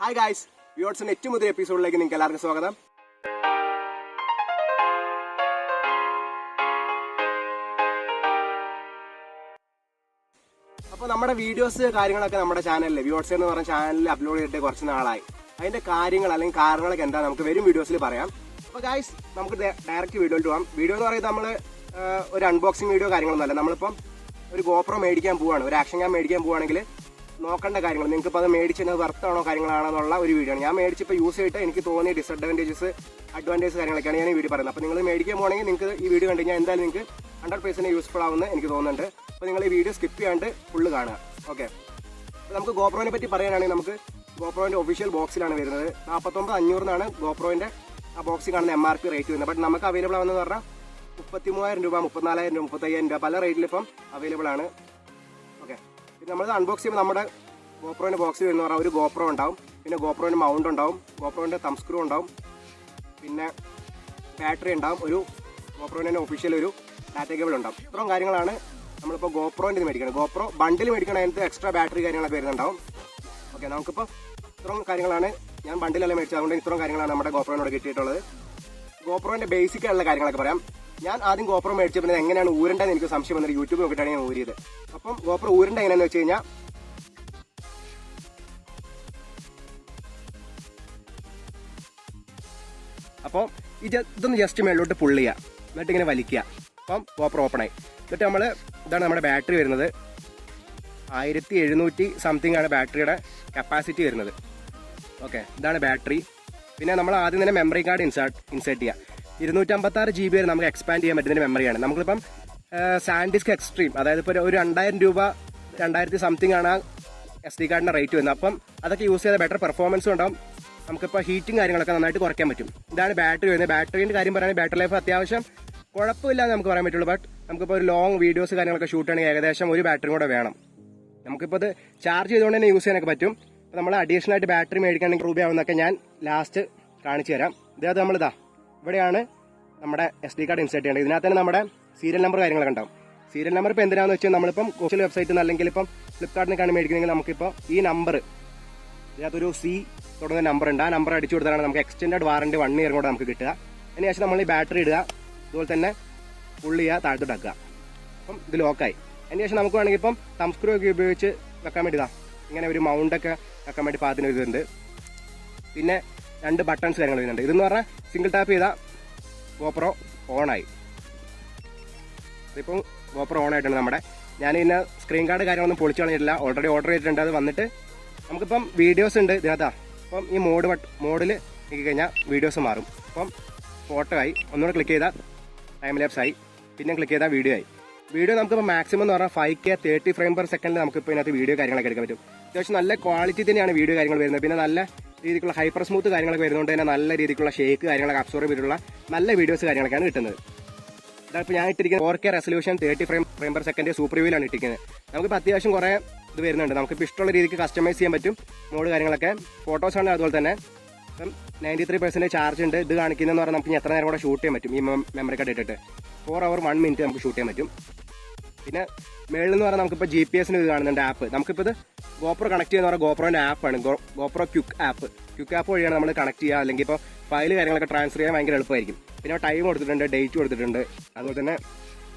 Hi guys, വ്യൂവേഴ്സിന്റെ ഏറ്റവും പുതിയ എപ്പിസോഡിലേക്ക് നിങ്ങൾക്ക് എല്ലാവർക്കും സ്വാഗതം. അപ്പോൾ നമ്മുടെ വീഡിയോസ് കാര്യങ്ങളൊക്കെ നമ്മുടെ ചാനലിൽ വ്യൂവേഴ്സ് എന്ന് പറഞ്ഞ ചാനലിൽ അപ്ലോഡ് ചെയ്തിട്ട് കുറച്ച് നാളായി. അതിന്റെ കാര്യങ്ങൾ അല്ലെങ്കിൽ കാരണങ്ങളൊക്കെ എന്താ നമുക്ക് വരും വീഡിയോസിൽ പറയാം. അപ്പോൾ ഗായ്സ്, നമുക്ക് ഡയറക്റ്റ് വീഡിയോയിൽ പോകാം. വീഡിയോ എന്ന് പറയുന്നത് നമ്മൾ ഒരു അൺബോക്സിങ് വീഡിയോ കാര്യങ്ങളൊന്നുമല്ല. നമ്മളിപ്പം ഒരു GoPro മേടിക്കാൻ പോവുകയാണ്, ഒരു ആക്ഷൻ ക്യാം മേടിക്കാൻ പോവുകയാണെങ്കിൽ നോക്കേണ്ട കാര്യങ്ങൾ, നിങ്ങൾക്ക് ഇപ്പോൾ അത് മേടിച്ചത് വർത്താണോ കാര്യങ്ങളാണെന്നുള്ള ഒരു വീഡിയോ ആണ്. ഞാൻ മേടിച്ചിപ്പോൾ യൂസ് ചെയ്തിട്ട് എനിക്ക് തോന്നിയ ഡിസഡ്വാൻറ്റേജസ് അഡ്വാൻറ്റേജസ് കാര്യങ്ങളൊക്കെയാണ് ഞാൻ ഈ വീഡിയോ പറയുന്നത്. അപ്പോൾ നിങ്ങൾ മേടിക്കാൻ പോകണമെങ്കിൽ നിങ്ങൾക്ക് ഈ വീഡിയോ കണ്ടു കഴിഞ്ഞാൽ എന്തായാലും നിങ്ങൾക്ക് 100% യൂസ്ഫുൾ ആവുമെന്ന് എനിക്ക് തോന്നുന്നുണ്ട്. അപ്പോൾ നിങ്ങൾ ഈ വീഡിയോ സ്കിപ്പ് ചെയ്യാണ്ട് ഫുള്ള് കാണുക. ഓക്കെ, അപ്പോൾ നമുക്ക് GoProനെ പറ്റി പറയാനാണെങ്കിൽ നമുക്ക് GoProൻ്റെ ഒഫീഷ്യൽ ബോക്സിലാണ് വരുന്നത്. 49,500 GoProൻ്റെ ആ ബോക്സിൽ കാണുന്ന MRP റേറ്റ് വരുന്നത്. ബട്ട് നമുക്ക് അവൈലബിൾ ആവുന്നത് പറഞ്ഞാൽ 33,000 രൂപ, 34,000 രൂപ, 35,000 രൂപ പല റേറ്റിൽ ഇപ്പം അവൈലബിൾ ആണ്. ഓക്കെ, പിന്നെ നമ്മൾ അൺബോക്സ് ചെയ്യുമ്പോൾ നമ്മുടെ GoProൻ്റെ ബോക്സിൽ വരുന്ന പറഞ്ഞാൽ ഒരു GoPro ഉണ്ടാവും, പിന്നെ GoProൻ്റെ മൗണ്ട് ഉണ്ടാവും, GoProൻ്റെ തം സ്ക്രൂ ഉണ്ടാവും, പിന്നെ ബാറ്ററി ഉണ്ടാവും, ഒരു GoProൻ്റെ ഒഫീഷ്യൽ ഒരു ഡാറ്റ കേബിൾ ഉണ്ടാവും. ഇത്രയും കാര്യങ്ങളാണ് നമ്മളിപ്പോൾ GoProൻ്റെ ഇത് മേടിക്കുന്നത്. GoPro ബണ്ടിൽ മേടിക്കണം, അതിനകത്ത് എക്സ്ട്രാ ബാറ്ററി കാര്യങ്ങളൊക്കെ വരുന്നുണ്ടാവും. ഓക്കെ, നമുക്കിപ്പോൾ ഇത്രയും കാര്യങ്ങളാണ്, ഞാൻ ബണ്ടിലെല്ലാം മേടിച്ചത്, അതുകൊണ്ട് ഇത്രയും കാര്യങ്ങളാണ് നമ്മുടെ GoProനോട് കിട്ടിയിട്ടുള്ളത്. GoProൻ്റെ ബേസിക് ആയിട്ടുള്ള കാര്യങ്ങളൊക്കെ പറയാം. ഞാൻ ആദ്യം GoPro മേടിച്ചപ്പോൾ എങ്ങനെയാണ് ഊരേണ്ടതെന്ന് എനിക്ക് സംശയം വന്നിട്ട് യൂട്യൂബ് നോക്കിയിട്ടാണ് ഞാൻ ഊരിയത്. അപ്പം GoPro ഊരേണ്ട എങ്ങനെയാണെന്ന് വെച്ച് കഴിഞ്ഞാൽ അപ്പോൾ ഇതൊന്ന് ജസ്റ്റ് മേളിലോട്ട് പുള്ള് ചെയ്യുക, എന്നിട്ട് ഇങ്ങനെ വലിക്കുക. അപ്പം GoPro ഓപ്പണായി. എന്നിട്ട് ഇതാണ് നമ്മുടെ ബാറ്ററി വരുന്നത്. 1700 സംതിങ് ആണ് ബാറ്ററിയുടെ കപ്പാസിറ്റി വരുന്നത്. ഓക്കെ, ഇതാണ് ബാറ്ററി. പിന്നെ നമ്മൾ ആദ്യം തന്നെ മെമ്മറി കാർഡ് ഇൻസേർട്ട് ചെയ്യുക. 256 GB വരെ നമുക്ക് എക്സ്പാൻഡ് ചെയ്യാൻ പറ്റുന്ന മെമ്മറിയാണ്. നമ്മളിപ്പം സാൻഡിസ്ക് എക്സ്ട്രീം, അതായത് ഇപ്പോൾ ഒരു 2000 രൂപ 2000 സംതിങ് ആണ് SD കാർഡിൻ്റെ റേറ്റ് വരുന്നത്. അപ്പം അതൊക്കെ യൂസ് ചെയ്താൽ ബെറ്റർ പെർഫോമൻസും ഉണ്ടാവും. നമുക്കിപ്പോൾ ഹീറ്റിംഗ് കാര്യങ്ങളൊക്കെ നന്നായിട്ട് കുറയ്ക്കാൻ പറ്റും. ഇതാണ് ബാറ്ററി വരുന്നത്. ബാറ്ററീൻ്റെ കാര്യം പറയുകയാണെങ്കിൽ ബാറ്ററി ലൈഫ് അത്യാവശ്യം കുഴപ്പമില്ല എന്ന് നമുക്ക് പറയാൻ പറ്റുള്ളൂ. ബട്ട് നമുക്കിപ്പോൾ ഒരു ലോങ് വീഡിയോസ് കാര്യങ്ങളൊക്കെ ഷൂട്ട് ചെയ്യണമെങ്കിൽ ഏകദേശം ഒരു ബാറ്ററി കൂടെ വേണം. നമുക്കിപ്പോൾ ഇത് ചാർജ് ചെയ്തുകൊണ്ട് തന്നെ യൂസ് ചെയ്യാനൊക്കെ പറ്റും. അപ്പോൾ നമ്മൾ അഡീഷണൽ ആയിട്ട് ബാറ്ററി മേടിക്കുകയാണെങ്കിൽ രൂപയാവുന്നതൊക്കെ ഞാൻ ലാസ്റ്റ് കാണിച്ചു തരാം. ഇതേത് നമ്മളിതാ ഇവിടെയാണ് നമ്മുടെ SD കാർഡ് ഇൻസേർട്ട് ചെയ്യേണ്ടത്. ഇതിനകത്ത് തന്നെ നമ്മുടെ സീരിയൽ നമ്പർ കാര്യങ്ങളൊക്കെ ഉണ്ടാവും. സീരിയൽ നമ്പർ ഇപ്പോൾ എന്തിനാണെന്ന് വെച്ചാൽ നമ്മളിപ്പം ഒഫീഷ്യൽ വെബ്സൈറ്റിൽ നിന്ന് അല്ലെങ്കിൽ ഇപ്പം ഫ്ലിപ്കാർട്ടിനൊക്കെയാണ് മേടിക്കുന്നതെങ്കിൽ നമുക്കിപ്പോൾ ഈ നമ്പർ, ഇതിനകത്തൊരു C തുടങ്ങുന്ന നമ്പർ ഉണ്ട്. ആ നമ്പർ അടിച്ചു കൊടുത്താലാണ് നമുക്ക് എക്സ്റ്റൻഡഡ് വാറണ്ടി 1 ഇയർ കൂടെ നമുക്ക് കിട്ടുക. അതിന് ശേഷം നമ്മൾ ഈ ബാറ്ററി ഇടുക, അതുപോലെ തന്നെ ഫുൾ ചെയ്യുക, താഴത്തോട്ടാക്കുക. അപ്പം ഇത് ലോക്കായി. അതിന് ശേഷം നമുക്ക് വേണമെങ്കിൽ ഇപ്പം തം സ്ക്രൂ ഒക്കെ ഉപയോഗിച്ച് വെക്കാൻ വേണ്ടി ഇങ്ങനെ ഒരു മൗണ്ടൊക്കെ വെക്കാൻ വേണ്ടി പാത്തിന് ഇതുണ്ട്. പിന്നെ 2 ബട്ടൺസ് കാര്യങ്ങൾ വരുന്നുണ്ട്. ഇതെന്ന് പറഞ്ഞാൽ സിംഗിൾ ടാപ്പ് ചെയ്താൽ GoPro ഓണായി. ഇതിപ്പം GoPro ഓൺ ആയിട്ടുണ്ട് നമ്മുടെ. ഞാൻ ഇതിന് സ്ക്രീൻ കാർഡ് കാര്യങ്ങളൊന്നും പൊളിച്ചു കളഞ്ഞിട്ടില്ല, ഓൾറെഡി ഓർഡർ ചെയ്തിട്ടുണ്ട്. അത് വന്നിട്ട് നമുക്കിപ്പം വീഡിയോസ് ഉണ്ട് ഇതിനകത്താ. അപ്പം ഈ മോഡിൽ നോക്കി കഴിഞ്ഞാൽ വീഡിയോസ് മാറും. അപ്പം ഫോട്ടോ ആയി, ഒന്നുകൂടെ ക്ലിക്ക് ചെയ്താൽ ടൈം ലാപ്സ് ആയി, പിന്നെ ക്ലിക്ക് ചെയ്താൽ വീഡിയോ ആയി. വീഡിയോ നമുക്കിപ്പോൾ മാക്സിമം എന്ന് പറഞ്ഞാൽ 5K 30 ഫ്രെയിം പെർ സെക്കൻഡിൽ നമുക്കിപ്പോൾ ഇതിനകത്ത് വീഡിയോ കാര്യങ്ങളൊക്കെ എടുക്കാൻ പറ്റും. അത്യാവശ്യം നല്ല ക്വാളിറ്റി തന്നെയാണ് വീഡിയോ കാര്യങ്ങൾ വരുന്നത്. പിന്നെ നല്ല രീതിക്കുള്ള ഹൈപ്പർ സ്മൂത്ത് കാര്യങ്ങളൊക്കെ വരുന്നതുകൊണ്ട് തന്നെ നല്ല രീതിക്കുള്ള ഷേക്ക് കാര്യങ്ങളൊക്കെ അബ്സോർബ് ചെയ്തിട്ടുള്ള നല്ല വീഡിയോസ് കാര്യങ്ങളൊക്കെയാണ് കിട്ടുന്നത്. ഇതാണിപ്പോൾ ഞാൻ ഇട്ടിരിക്കുന്നത് 4K resolution 30 frame per second super വ്യൂവിലാണ് ഇട്ടിരിക്കുന്നത്. നമുക്കിപ്പോൾ അത്യാവശ്യം കുറേ ഇത് വരുന്നുണ്ട്. നമുക്കിപ്പോൾ ഇഷ്ടമുള്ള രീതിക്ക് കസ്റ്റമൈസ് ചെയ്യാൻ പറ്റും മോഡ് കാര്യങ്ങളൊക്കെ. ഫോട്ടോസാണ് അതുപോലെ തന്നെ. ഇപ്പം 93% ചാർജ് ഉണ്ട്. ഇത് കാണിക്കുന്നതെന്ന് പറഞ്ഞാൽ നമുക്ക് എത്ര നേരം കൂടെ ഷൂട്ട് ചെയ്യാൻ പറ്റും. ഈ മെമ്മറി കാർഡ് ഇട്ടിട്ട് 4 hour 1 minute നമുക്ക് ഷൂട്ട് ചെയ്യാൻ പറ്റും. പിന്നെ മേളിൽ എന്ന് പറഞ്ഞാൽ നമുക്കിപ്പോൾ GPS-ന് ഇത് കാണുന്നുണ്ട് ആപ്പ്. നമുക്കിപ്പോൾ ഇത് GoPro കണക്ട് ചെയ്യുന്ന പറഞ്ഞാൽ GoProൻ്റെ ആപ്പാണ്, GoPro ക്വിക്ക് ആപ്പ് വഴിയാണ് നമ്മൾ കണക്ട് ചെയ്യുക. അല്ലെങ്കിൽ ഇപ്പോൾ ഫയൽ കാര്യങ്ങളൊക്കെ ട്രാൻസ്ഫർ ചെയ്യാൻ ഭയങ്കര എളുപ്പമായിരിക്കും. പിന്നെ ടൈം കൊടുത്തിട്ടുണ്ട്, ഡേറ്റ് കൊടുത്തിട്ടുണ്ട്. അതുപോലെ തന്നെ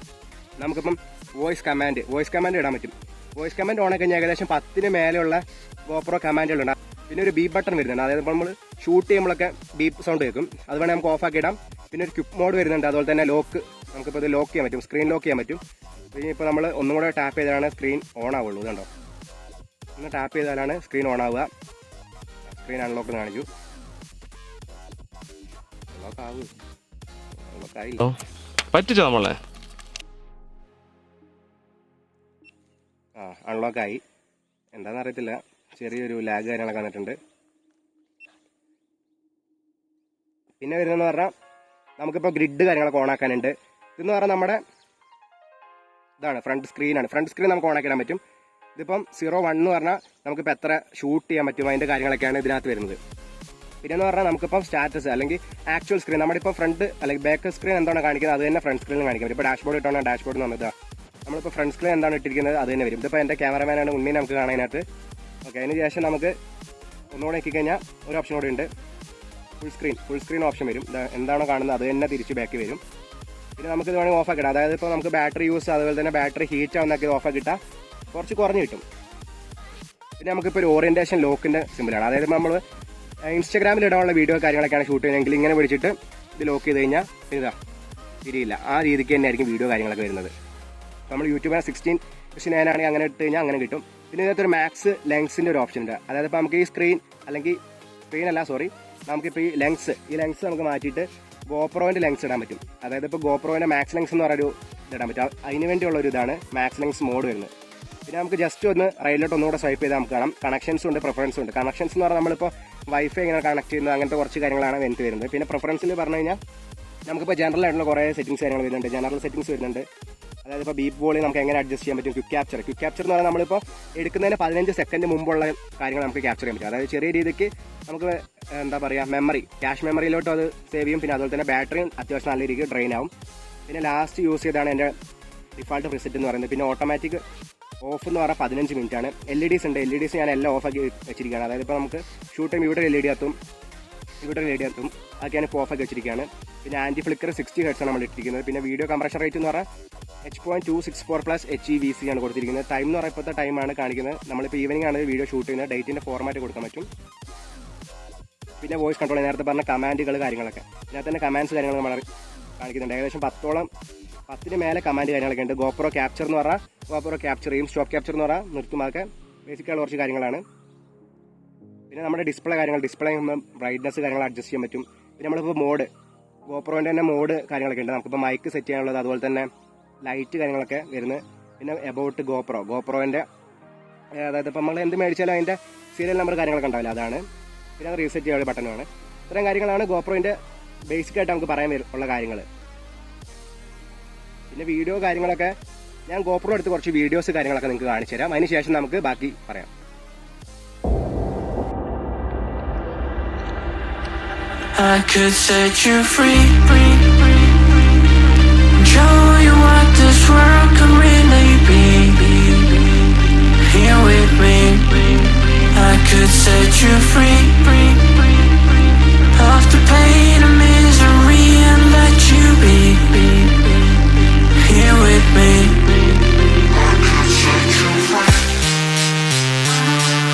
നമുക്കിപ്പം വോയിസ് കമാൻഡ് ഇടാൻ പറ്റും. വോയിസ് കമാൻഡ് ഓൺ ആക്കി കഴിഞ്ഞാൽ ഏകദേശം 10 മേലെയുള്ള GoPro കമാൻഡുകളുണ്ട്. പിന്നെ ഒരു ബീപ്പ് ബട്ടൺ വരുന്നുണ്ട്. അതായത് ഇപ്പോൾ നമ്മൾ ഷൂട്ട് ചെയ്യുമ്പോഴൊക്കെ ബീപ്പ് സൗണ്ട് കേൾക്കും. അത് വേണമെങ്കിൽ നമുക്ക് ഓഫ് ആക്കി ഇടാം. പിന്നെ ഒരു ക്വിക്ക് മോഡ് വരുന്നുണ്ട്. അതുപോലെ തന്നെ ലോക്ക്, നമുക്കിപ്പോൾ ഇത് ലോക്ക് ചെയ്യാൻ പറ്റും, സ്ക്രീൻ ലോക്ക് ചെയ്യാൻ പറ്റും. പിന്നെ ഇപ്പോൾ നമ്മൾ ഒന്നും കൂടെ ടാപ്പ് ചെയ്താലാണ് സ്ക്രീൻ ഓൺ ആവുള്ളൂ. ഇതുണ്ടോ, ഒന്ന് ടാപ്പ് ചെയ്താലാണ് സ്ക്രീൻ ഓൺ ആവുക. സ്ക്രീൻ അൺലോക്ക് കാണിച്ചു. പറ്റിച്ചോ നമ്മളെ? അൺലോക്കായി. എന്താണെന്ന് അറിയത്തില്ല, ചെറിയൊരു ലാഗ് കാര്യങ്ങളൊക്കെ വന്നിട്ടുണ്ട്. പിന്നെ വരുന്നതെന്ന് പറഞ്ഞാൽ നമുക്കിപ്പോൾ ഗ്രിഡ് കാര്യങ്ങളൊക്കെ ഓൺ ആക്കാനുണ്ട്. ഇതെന്ന് പറഞ്ഞാൽ നമ്മുടെ ഇതാണ് ഫ്രണ്ട് സ്ക്രീനാണ്. ഫ്രണ്ട് സ്ക്രീൻ നമുക്ക് ഓൺ ആക്കിയിടാൻ പറ്റും. ഇതിപ്പം 01 എന്ന് പറഞ്ഞാൽ നമുക്കിപ്പോൾ എത്ര ഷൂട്ട് ചെയ്യാൻ പറ്റും അതിൻ്റെ കാര്യങ്ങളൊക്കെയാണ് ഇതിനകത്ത് വരുന്നത്. പിന്നെയെന്ന് പറഞ്ഞാൽ നമുക്കിപ്പം സ്റ്റാറ്റസ് അല്ലെങ്കിൽ ആക്ച്വൽ സ്ക്രീൻ, നമ്മുടെ ഇപ്പോൾ ഫ്രണ്ട് അല്ലെങ്കിൽ ബാക്ക് സ്ക്രീൻ എന്താണ് കാണിക്കുന്നത് അത് തന്നെ ഫ്രണ്ട് സ്ക്രീനിൽ കാണിക്കാൻ പറ്റും. ഇപ്പോൾ ഡാഷ്ബോർഡ് ഇട്ടാണ് ഡാഷ്ബോർഡ് എന്ന് പറഞ്ഞത് നമ്മളിപ്പോൾ ഫ്രണ്ട് സ്ക്രീൻ എന്താണ് ഇട്ടിരിക്കുന്നത് അത് തന്നെ വരും. ഇതിപ്പോൾ എൻ്റെ ക്യാമറമാനാണ് ഉണ്ണി നമുക്ക് കാണാനകത്ത്. ഓക്കെ, അതിന് ശേഷം നമുക്ക് ഒന്നുകൂടെ കഴിഞ്ഞാൽ ഒരു ഓപ്ഷൻ കൂടെ ഉണ്ട്, ഫുൾ സ്ക്രീൻ ഓപ്ഷൻ വരും. എന്താണോ കാണുന്നത് അത് തന്നെ തിരിച്ച് ബാക്ക് വരും. പിന്നെ നമുക്ക് ഇത് വേണമെങ്കിൽ ഓഫാക്കി ഇടാം. അതായത് ഇപ്പോൾ നമുക്ക് ബാറ്ററി യൂസ് അതുപോലെ തന്നെ ബാറ്ററി ഹീറ്റ് ആവുന്നൊക്കെ ഓഫാക്കി ഇട്ടാൽ കുറച്ച് കുറഞ്ഞ് കിട്ടും. പിന്നെ നമുക്കിപ്പോൾ ഒരു ഓറിയൻറ്റേഷൻ ലോക്കിൻ്റെ സിമ്പിളാണ്. അതായത് നമ്മൾ ഇൻസ്റ്റാഗ്രാമിൽ ഇടാനുള്ള വീഡിയോ കാര്യങ്ങളൊക്കെയാണ് ഷൂട്ട് ചെയ്യുന്നതെങ്കിൽ ഇങ്ങനെ പിടിച്ചിട്ട് ഇത് ലോക്ക് ചെയ്ത് കഴിഞ്ഞാൽ പിന്നെ ഇതാ തിരിയില്ല. ആ രീതിക്ക് തന്നെ ആയിരിക്കും വീഡിയോ കാര്യങ്ങളൊക്കെ വരുന്നത്. നമ്മൾ യൂട്യൂബിൽ 16:9 ആണെങ്കിൽ അങ്ങനെ ഇട്ട് കഴിഞ്ഞാൽ അങ്ങനെ കിട്ടും. പിന്നെ ഇതിനകത്തൊരു മാക്സ് ലെങ്സിൻ്റെ ഒരു ഓപ്ഷൻ ഉണ്ട്. അതായത് ഇപ്പോൾ നമുക്ക് ഈ നമുക്കിപ്പോൾ ഈ ലെങ്സ് നമുക്ക് മാറ്റിയിട്ട് ഗോപ്രോൻ്റെ ലെങ്സ് ഇടാൻ പറ്റും. അതായത് ഇപ്പോൾ ഗോപ്രോൻ്റെ മാക്സ് ലെങ്സ് എന്ന് പറയുന്ന ഇടാൻ പറ്റും. അതിന് വേണ്ടിയുള്ള ഒരു ഇതാണ് മാക്സ് ലെങ്സ് മോഡ് വരുന്നത്. പിന്നെ നമുക്ക് ജസ്റ്റ് ഒന്ന് റൈറ്റിലോട്ട് ഒന്നുകൂടെ സ്വൈപ്പ് ചെയ്താൽ നമുക്ക് കാണാം കണക്ഷൻസും ഉണ്ട്, പ്രിഫറൻസും ഉണ്ട്. കണക്ഷൻസ് എന്ന് പറഞ്ഞാൽ നമ്മളിപ്പോൾ വൈഫൈ ഇങ്ങനെ കണക്ട് ചെയ്യുന്നത് അങ്ങനത്തെ കുറച്ച് കാര്യങ്ങളാണ് എനിക്ക് വരുന്നത്. പിന്നെ പ്രിഫറൻസിൽ പറഞ്ഞു കഴിഞ്ഞാൽ നമുക്കിപ്പോൾ ജനറൽ ആയിട്ടുള്ള കുറേ സെറ്റിംഗ്സ് കാര്യങ്ങൾ വരുന്നുണ്ട്. ജനറൽ സെറ്റിംഗ്സ് വരുന്നുണ്ട്. അതായത് ഇപ്പോൾ ബീപ്പ് വോളിയം നമുക്ക് എങ്ങനെ അഡ്ജസ്റ്റ് ചെയ്യാൻ പറ്റും. ക്വിക്ക് ക്യാപ്ചർ എന്ന് പറഞ്ഞാൽ നമ്മളിപ്പോൾ എടുക്കുന്നതിന് 15 സെക്കൻഡ് മുമ്പുള്ള കാര്യങ്ങൾ നമുക്ക് ക്യാപ്ചർ ചെയ്യാൻ പറ്റും. അതായത് ചെറിയ രീതിക്ക് നമുക്ക് എന്താ പറയുക ക്യാഷ് മെമ്മറിയിലോട്ട് അത് സേവ് ചെയ്യും. പിന്നെ അതുപോലെ തന്നെ ബാറ്ററിയും അത്യാവശ്യം നല്ല രീതിക്ക് ഡ്രെയിൻ ആവും. പിന്നെ ലാസ്റ്റ് യൂസ് ചെയ്താണ് എൻ്റെ ഡിഫാൾട്ട് പ്രിസെറ്റ് എന്ന് പറയുന്നത്. പിന്നെ ഓട്ടോമാറ്റിക് ഓഫ് എന്ന് പറഞ്ഞാൽ 15 മിനിറ്റാണ്. LEDs ഉണ്ട്. LEDs ഞാൻ എല്ലാം ഓഫാക്കി വെച്ചിരിക്കുകയാണ്. അതായത് ഇപ്പോൾ നമുക്ക് ഷൂട്ട് ടൈം ഇവിടെ LED കത്തും അതൊക്കെ ഞാൻ ഇപ്പോൾ ഓഫാക്കി വെച്ചിരിക്കുകയാണ്. പിന്നെ ആൻറ്റി ഫ്ലിക്കർ 60 Hz ആണ് നമ്മൾ ഇട്ടിരിക്കുന്നത്. പിന്നെ വീഡിയോ കംപ്രഷൻ റേറ്റ് എന്ന് പറഞ്ഞാൽ H.264 + HEVC ആണ് കൊടുത്തിരിക്കുന്നത്. ടൈം എന്ന് പറയുമ്പോൾ ഇപ്പോഴത്തെ ടൈമാണ് കാണിക്കുന്നത്. നമ്മളിപ്പോൾ ഈവനിങ് ആണ് വീഡിയോ ഷൂട്ട് ചെയ്യുന്നത്. ഡേറ്റിൻ്റെ ഫോർമാറ്റ് കൊടുക്കാൻ പറ്റും. പിന്നെ വോയിസ് കൺട്രോൾ നേരത്തെ പറഞ്ഞ കമാൻഡുകൾ കാര്യങ്ങളൊക്കെ ഇതിനകത്ത് തന്നെ കമാൻഡ്സ് കാര്യങ്ങൾ നമ്മൾ കാണിക്കുന്നുണ്ട്. ഏകദേശം 10 മേലെ കമാൻഡ് കാര്യങ്ങളൊക്കെ ഉണ്ട്. GoPro ക്യാപ്ചർ എന്ന് പറഞ്ഞാൽ GoPro ക്യാപ്ചർ ചെയ്യും. സ്റ്റോപ്പ് ക്യാപ്ചർ എന്ന് പറഞ്ഞാൽ നിർത്തുമാക്കെ ബേസിക്കായുള്ള കുറച്ച് കാര്യങ്ങളാണ്. പിന്നെ നമ്മുടെ ഡിസ്പ്ലേ ബ്രൈറ്റ്നസ് കാര്യങ്ങൾ അഡ്ജസ്റ്റ് ചെയ്യാൻ പറ്റും. പിന്നെ നമ്മളിപ്പോൾ GoProൻ്റെ തന്നെ മോഡ് കാര്യങ്ങളൊക്കെ ഉണ്ട്. നമുക്കിപ്പോൾ മൈക്ക് സെറ്റ് ചെയ്യാനുള്ളത്, അതുപോലെ തന്നെ ലൈറ്റ് കാര്യങ്ങളൊക്കെ വരുന്നത്. പിന്നെ എബൌട്ട് GoProൻ്റെ അതായത് ഇപ്പോൾ നമ്മൾ എന്ത് മേടിച്ചാലും അതിൻ്റെ സീരിയൽ നമ്പർ കാര്യങ്ങളൊക്കെ ഉണ്ടാവില്ല, അതാണ്. പിന്നെ അത് റീസെറ്റ് ചെയ്യാനുള്ള ബട്ടണുമാണ്. ഇത്രയും കാര്യങ്ങളാണ് GoProൻ്റെ ബേസിക്കായിട്ട് നമുക്ക് പറയാൻ ഉള്ള കാര്യങ്ങൾ. പിന്നെ വീഡിയോ കാര്യങ്ങളൊക്കെ ഞാൻ GoPro എടുത്ത് കുറച്ച് വീഡിയോസ് കാര്യങ്ങളൊക്കെ നിങ്ങൾക്ക് കാണിച്ചു തരാം. അതിന് ശേഷം നമുക്ക് ബാക്കി പറയാം. I could set you free, show you what this world could really be. Here with me, I could set you free of the pain and misery and let you be. Here with me, I could set you free. I could set you free.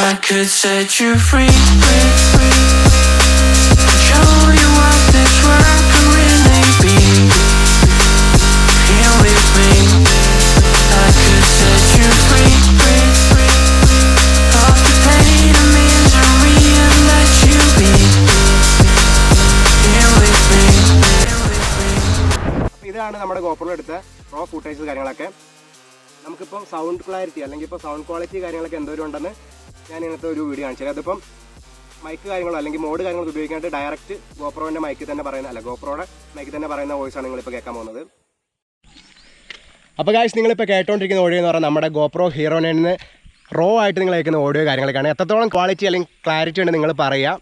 I could set you free, show you what this world can really be. Here with me, I could set you free of the pain and misery and let you be. Here with me. ഇതാണ് നമ്മുടെ GoPro എടുത്ത raw footage കാര്യങ്ങളൊക്കെ. നമുക്കിപ്പോൾ sound clarity അല്ലെങ്കിൽ ഇപ്പോൾ sound quality കാര്യങ്ങളൊക്കെ എന്തോരം ഉണ്ടെന്ന് ഞാൻ ഇന്നത്തെ ഒരു വീഡിയോ കാണിച്ചു തരാം. അതിപ്പം മൈക്ക് കാര്യങ്ങളോ അല്ലെങ്കിൽ മോഡ് കാര്യങ്ങളൊക്കെ ഉപയോഗിക്കാണ്ട് ഡയറക്റ്റ് GoProൻ്റെ മൈക്കിൽ തന്നെ GoProയുടെ മൈക്കിൽ തന്നെ പറയുന്ന വോയിസാണ് നിങ്ങളിപ്പോൾ കേൾക്കാൻ പോകുന്നത്. അപ്പോൾ ഗായ്സ്, നിങ്ങളിപ്പോൾ കേട്ടോണ്ടിരിക്കുന്ന ഓഡിയോ എന്ന് പറഞ്ഞാൽ നമ്മുടെ GoPro Hero 9 റോ ആയിട്ട് നിങ്ങൾ കേൾക്കുന്ന ഓഡിയോ കാര്യങ്ങളൊക്കെയാണ്. എത്രത്തോളം ക്വാളിറ്റി അല്ലെങ്കിൽ ക്ലാരിറ്റി ഉണ്ട് നിങ്ങൾ പറയുക.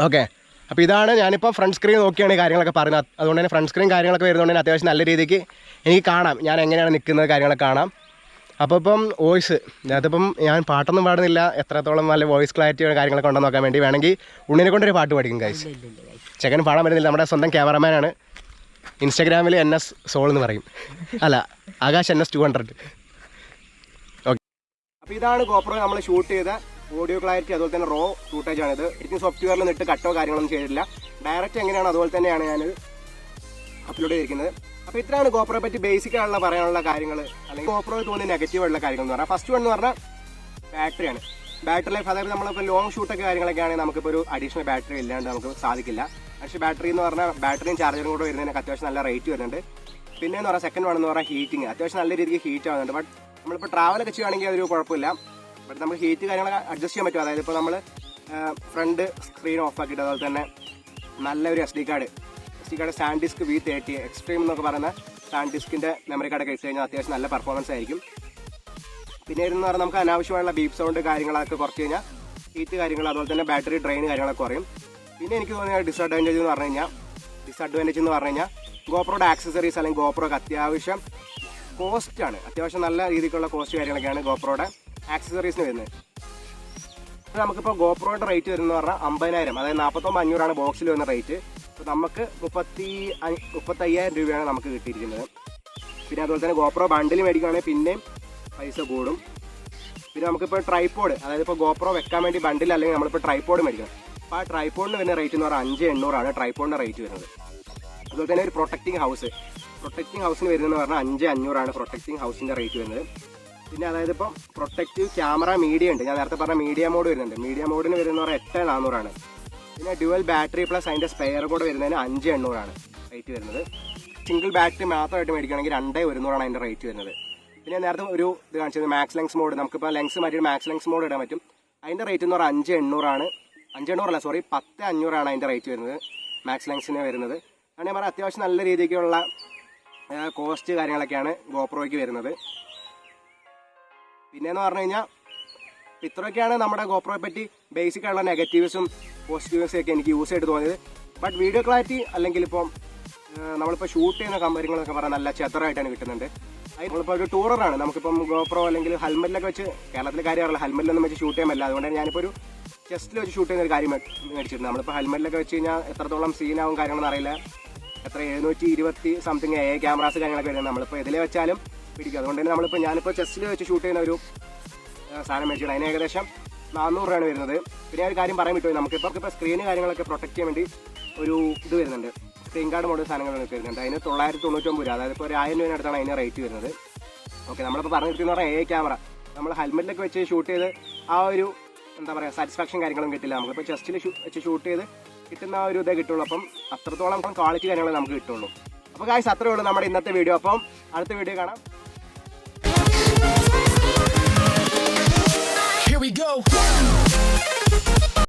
ഓക്കെ, അപ്പോൾ ഇതാണ് ഞാനിപ്പോൾ ഫ്രണ്ട് സ്ക്രീൻ നോക്കിയാണ് കാര്യങ്ങളൊക്കെ പറയുന്നത്. അതുകൊണ്ട് തന്നെ ഫ്രണ്ട് സ്ക്രീൻ കാര്യങ്ങളൊക്കെ വരുന്നതുകൊണ്ട് തന്നെ അത്യാവശ്യം നല്ല രീതിക്ക് എനിക്ക് കാണാം ഞാൻ എങ്ങനെയാണ് നിൽക്കുന്നത് കാര്യങ്ങളൊക്കെ കാണാം. അപ്പോൾ ഇപ്പം വോയിസ് അതിപ്പം ഞാൻ പാട്ടൊന്നും പാടുന്നില്ല, എത്രത്തോളം നല്ല വോയിസ് ക്ലാരിറ്റി കാര്യങ്ങളൊക്കെ ഉണ്ടെന്ന് നോക്കാൻ വേണ്ടി വേണമെങ്കിൽ ഉണ്ണിനെ കൊണ്ടൊരു പാട്ട് പാടിക്കും ഗൈസ്. ചെക്കൻ പാടാൻ വരുന്നില്ല, നമ്മുടെ സ്വന്തം ക്യാമറമാനാണ്. ഇൻസ്റ്റാഗ്രാമിൽ NS സോൾ എന്ന് പറയും, അല്ല ആകാശ് NS 200. ഓക്കെ, അപ്പോൾ ഇതാണ് GoPro നമ്മൾ ഷൂട്ട് ചെയ്ത ഓഡിയോ ക്ലാരിറ്റി, അതുപോലെ തന്നെ റോ ഫൂട്ടേജാണിത്. എനിക്ക് സോഫ്റ്റ്വെയറിൽ നിന്നിട്ട് കട്ടോ കാര്യങ്ങളൊന്നും ചെയ്തിട്ടില്ല, ഡയറക്റ്റ് എങ്ങനെയാണ് അതുപോലെ തന്നെയാണ് ഞാൻ അപ്ലോഡ് ചെയ്തിരിക്കുന്നത്. അപ്പോൾ ഇത്രയാണ് GoProയെ പറ്റി ബേസിക് ആയിട്ടുള്ള പറയാനുള്ള കാര്യങ്ങൾ, അല്ലെങ്കിൽ GoProയിൽ തോന്നിയ നെഗറ്റീവ് ആയിട്ടുള്ള കാര്യങ്ങൾ എന്ന് പറഞ്ഞാൽ ഫസ്റ്റ് വൺ എന്ന് പറഞ്ഞാൽ ബാറ്ററിയാണ്. ബാറ്ററി ലൈഫ്, അതായത് നമ്മളിപ്പോൾ ലോങ് ഷൂട്ടൊക്കെ കാര്യങ്ങളൊക്കെ ആണെങ്കിൽ നമുക്കിപ്പോൾ ഒരു അഡീഷണൽ ബാറ്ററി ഇല്ലാണ്ട് നമുക്ക് സാധിക്കില്ല. പക്ഷേ ബാറ്ററി എന്ന് പറഞ്ഞാൽ ബാറ്ററിയും ചാർജറും കൂടെ വരുന്നതിനൊക്കെ അത്യാവശ്യം നല്ല റേറ്റ് വരുന്നുണ്ട്. പിന്നെ എന്ന് പറഞ്ഞാൽ സെക്കൻഡ് വൺ എന്ന് പറഞ്ഞാൽ ഹീറ്റിംഗ് അത്യാവശ്യം നല്ല രീതിക്ക് ഹീറ്റ് ആവുന്നുണ്ട്. ബട്ട് നമ്മളിപ്പോൾ ട്രാവലൊക്കെ ചെയ്യുകയാണെങ്കിൽ അതൊരു കുഴപ്പമില്ല. ബട്ട് നമുക്ക് ഹീറ്റ് കാര്യങ്ങളൊക്കെ അഡ്ജസ്റ്റ് ചെയ്യാൻ പറ്റും. അതായത് ഇപ്പോൾ നമ്മൾ ഫ്രണ്ട് സ്ക്രീൻ ഓഫ് ആക്കിയിട്ട് അതുപോലെ തന്നെ നല്ലൊരു SD card SanDisk V30 extreme എന്നൊക്കെ പറയുന്ന സാൻഡിസ്കിൻ്റെ മെമ്മറി കാർഡൊക്കെ ഇട്ട് കഴിഞ്ഞാൽ അത്യാവശ്യം നല്ല പെർഫോമൻസ് ആയിരിക്കും. പിന്നെ ഇതെന്ന് പറഞ്ഞാൽ നമുക്ക് അനാവശ്യമായുള്ള ബീപ്പ് സൗണ്ട് കാര്യങ്ങളൊക്കെ കുറച്ച് കഴിഞ്ഞാൽ ഹീറ്റ് കാര്യങ്ങൾ അതുപോലെ തന്നെ ബാറ്ററി ഡ്രെയിൻ കാര്യങ്ങളൊക്കെ കുറയും. പിന്നെ എനിക്ക് തോന്നിയ ഡിസഡ്വാൻറ്റേജ് എന്ന് പറഞ്ഞു കഴിഞ്ഞാൽ ഗോപ്രോയുടെ ആക്സസറീസ് അല്ലെങ്കിൽ ഗോപ്രോക്ക് അത്യാവശ്യം കോസ്റ്റാണ്. അത്യാവശ്യം നല്ല രീതിക്കുള്ള കോസ്റ്റ് കാര്യങ്ങളൊക്കെയാണ് ഗോപ്രോയുടെ ആക്സസറീസിന് വരുന്നത്. നമുക്കിപ്പോൾ ഗോപ്രോയുടെ റേറ്റ് വരുന്നത് പറഞ്ഞാൽ 50,000, അതായത് 49,500 ബോക്സിൽ വരുന്ന റേറ്റ്. അപ്പോൾ നമുക്ക് 35,000 രൂപയാണ് നമുക്ക് കിട്ടിയിരിക്കുന്നത്. പിന്നെ അതുപോലെ തന്നെ ഗോപ്രോ ബണ്ടിൽ മേടിക്കുകയാണെങ്കിൽ പിന്നെയും പൈസ കൂടും. പിന്നെ നമുക്കിപ്പോൾ ട്രൈപോഡ്, അതായത് ഇപ്പോൾ ഗോപ്രോ വെക്കാൻ വേണ്ടി ബണ്ടിൽ അല്ലെങ്കിൽ നമ്മളിപ്പോൾ ട്രൈപോഡ് മേടിക്കണം. അപ്പോൾ ആ ട്രൈപോഡിന് വരുന്ന റേറ്റ് എന്ന് പറഞ്ഞാൽ 5,800 ട്രൈപോഡിൻ്റെ റേറ്റ് വരുന്നത്. അതുപോലെ തന്നെ ഒരു പ്രൊട്ടക്റ്റിംഗ് ഹൗസിന് വരുന്നതെന്ന് പറഞ്ഞാൽ 5,500 പ്രൊട്ടക്റ്റിംഗ് ഹൗസിൻ്റെ റേറ്റ് വരുന്നത്. പിന്നെ അതായത് ഇപ്പം പ്രൊട്ടക്റ്റീവ് ക്യാമറ മീഡിയ ഉണ്ട്, ഞാൻ നേരത്തെ പറഞ്ഞ മീഡിയ മോഡ് വരുന്നുണ്ട്. മീഡിയ മോഡിന് വരുന്നത് പറഞ്ഞാൽ 8,400. പിന്നെ ഡ്യുവൽ ബാറ്ററി പ്ലസ് അതിൻ്റെ സ്പെയർ കൂടെ വരുന്നതിന് 5,800 റേറ്റ് വരുന്നത്. സിംഗിൾ ബാറ്ററി മാത്രമായിട്ട് മേടിക്കുകയാണെങ്കിൽ 2,100 അതിൻ്റെ റേറ്റ് വരുന്നത്. പിന്നെ നേരത്തെ ഒരു ഇത് കാണിച്ചത് മാക്സ് ലെങ്സ് മോഡ്, നമുക്കിപ്പോൾ ലെങ്സ് മാറ്റി മാക്സ് ലെങ്സ് മോഡ് ഇടാൻ പറ്റും. അതിൻ്റെ റേറ്റ് എന്ന് പറഞ്ഞാൽ 10,500 അതിൻ്റെ റേറ്റ് വരുന്നത്, മാക്സ് ലെങ്സിന് വരുന്നത്. അങ്ങനെ ഞാൻ പറയാം അത്യാവശ്യം നല്ല രീതിക്കുള്ള കോസ്റ്റ് കാര്യങ്ങളൊക്കെയാണ് ഗോപ്രോയ്ക്ക് വരുന്നത്. പിന്നെയെന്ന് പറഞ്ഞു കഴിഞ്ഞാൽ ഇത്രയൊക്കെയാണ് നമ്മുടെ ഗോപ്രോയെ പറ്റി ബേസിക് ആയിട്ടുള്ള നെഗറ്റീവ്സും പോസിറ്റീവ്സും ഒക്കെ എനിക്ക് യൂസ് ചെയ്ത് തോന്നിയത്. ബട്ട് വീഡിയോ ക്ലാരിറ്റി അല്ലെങ്കിൽ ഇപ്പം നമ്മളിപ്പോൾ ഷൂട്ട് ചെയ്യുന്ന കാര്യങ്ങളൊക്കെ പറഞ്ഞാൽ നല്ല ചെതറായിട്ടാണ് കിട്ടുന്നുണ്ട്. നമ്മളിപ്പോൾ ഒരു ടൂററാണ്, നമുക്കിപ്പം ഗോപ്രോ അല്ലെങ്കിൽ ഹെൽമെറ്റിലൊക്കെ വെച്ച്, കേരളത്തിലെ കാര്യമല്ല ഹെൽമെറ്റിലൊന്നും വെച്ച് ഷൂട്ട് ചെയ്യാൻ പറ്റില്ല. അതുകൊണ്ട് ഞാനിപ്പോൾ ഒരു ചെസ്റ്റിൽ വെച്ച് ഷൂട്ട് ചെയ്യുന്ന ഒരു കാര്യം മേടിച്ചിട്ടുണ്ട്. നമ്മളിപ്പോൾ ഹെൽമെറ്റിലൊക്കെ വെച്ച് കഴിഞ്ഞാൽ എത്രത്തോളം സീനാവും കാര്യങ്ങളൊന്നും അറിയില്ല. എത്ര 720 സംതിങ് ക്യാമറാസ് കാര്യങ്ങളൊക്കെ വരുന്നത്, നമ്മളിപ്പോൾ ഇതിലെ വെച്ചാലും പിടിക്കും. അതുകൊണ്ട് തന്നെ ഞാനിപ്പോൾ ചെസ്റ്റിൽ വെച്ച് ഷൂട്ട് ചെയ്യുന്ന ഒരു സാധനം മേടിച്ചിട്ടുണ്ട്. അതിന് ഏകദേശം 400 രൂപയാണ് വരുന്നത്. പിന്നെ ഒരു കാര്യം പറയാൻ പറ്റുമോ, നമുക്കിപ്പോൾ സ്ക്രീന് കാര്യങ്ങളൊക്കെ പ്രൊട്ടക്ട് ചെയ്യാൻ വേണ്ടി ഒരു ഇത് വരുന്നുണ്ട്, സ്ക്രീൻ ഗാർഡ് മോഡൽ സാധനങ്ങളൊക്കെ വരുന്നുണ്ട്. അതിന് 999 രൂപ, അതായത് ഇപ്പോൾ ഒരു 1000 രൂപ അടുത്താണ് അതിന് റേറ്റ് വരുന്നത്. ഓക്കെ, നമ്മളിപ്പോൾ പറഞ്ഞിരിക്കുന്ന പറഞ്ഞാൽ ക്യാമറ നമ്മൾ ഹെൽമെറ്റിലൊക്കെ വെച്ച് ഷൂട്ട് ചെയ്ത് ആ ഒരു എന്താ പറയുക സാറ്റിസ്ഫാക്ഷൻ കാര്യങ്ങളും കിട്ടില്ല. നമുക്കിപ്പോൾ ചെസ്റ്റിൽ വെച്ച് ഷൂട്ട് ചെയ്ത് കിട്ടുന്ന ആ ഒരു ഇതേ കിട്ടുള്ളൂ. അപ്പം അത്രത്തോളം ക്വാളിറ്റി കാര്യങ്ങൾ നമുക്ക് കിട്ടുള്ളൂ. അപ്പോൾ ഗായ്സ് അത്രേ ഉള്ളൂ നമ്മുടെ ഇന്നത്തെ വീഡിയോ. അപ്പം അടുത്ത വീഡിയോ കാണാം.